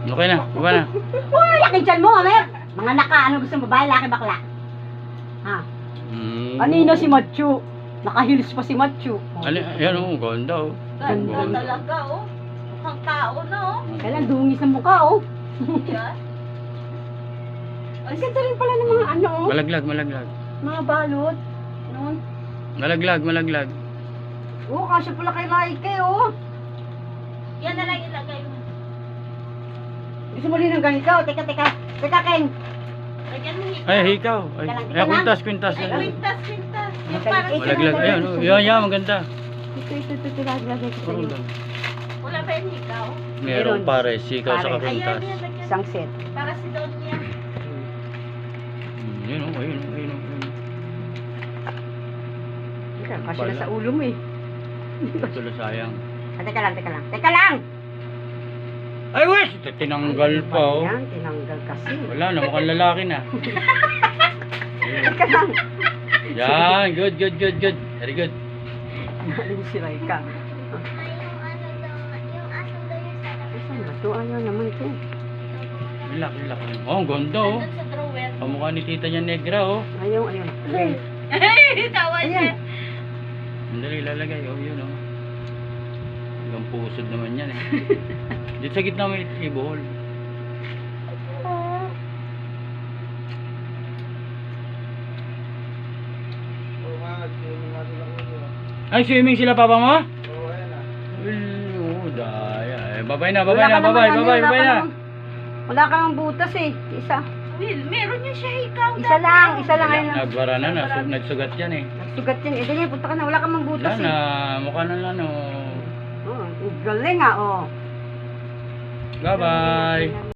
Okay na, baba na. Uy, yakin dyan mo, Amer. Mga naka, ano gusto mo, babae, laki, bakla? Ha? Kanina si Machu. Naka-heels pa si Machu. Yan o, ganda o. Ganda talaga, oh. Mukhang tao na, oh. Kailan dungis ng mukha, oh. Yan. Ang ganda rin pala ng mga ano, oh. Malaglag, malaglag. Mga balot. Noon. Malaglag, malaglag. Oo, kasya pala kay Laike, oh. Yan na lang ilagay mo. Gusto mo rin ng ganito? Teka, Ken. Lagyan mo hikaw. Ay, hikaw. Ay, Ika lang. kwintas, kwintas. Ay, kwintas. Yung Ika- parang ika- Malaglag. Ayan, oh. Yan, maganda. Ito, lagay ko Oh, sa'yo. ganda. wala pa yung hikaw. Meron pares, hikaw sa Pares. kwintas. Ayan, lagyan. Isang set. Para si Donya. Yun o, ayun o, ayun o. Teka, kasya na sa ulo mo, eh. Ito na sayang. Teka lang. Ay, wes! Tinanggal pa o. Yan, tinanggal kasi. Wala na, mukhang lalaki na. Teka lang. Yan, good. Very good. Naling si Raika. Saan ba ito? Ayaw naman ito. Relax. Oh, ang ganda o. Nandun sa drawer. Kamukha ni tita niya negra o. Ayaw. Okay. Ay, tawa siya. Andali, lalagay. Oh, yun o. Hanggang pusod naman yan eh. Dito sa gitna may ibohol. Ay, swimming sila papa mo? Oo, daya. Eh, babay na. Wala ka na. Wala kang butas, eh. Isa. Will, meron niya siya hikaw. Isa lang. Ayun. Nagbara na, nagsugat yan eh. Sugat yan. Eh, dali, punta ka na. Wala kang mang butas, Wala na, mukha na lang o. Oh, galing, ah, oh. Bye-bye.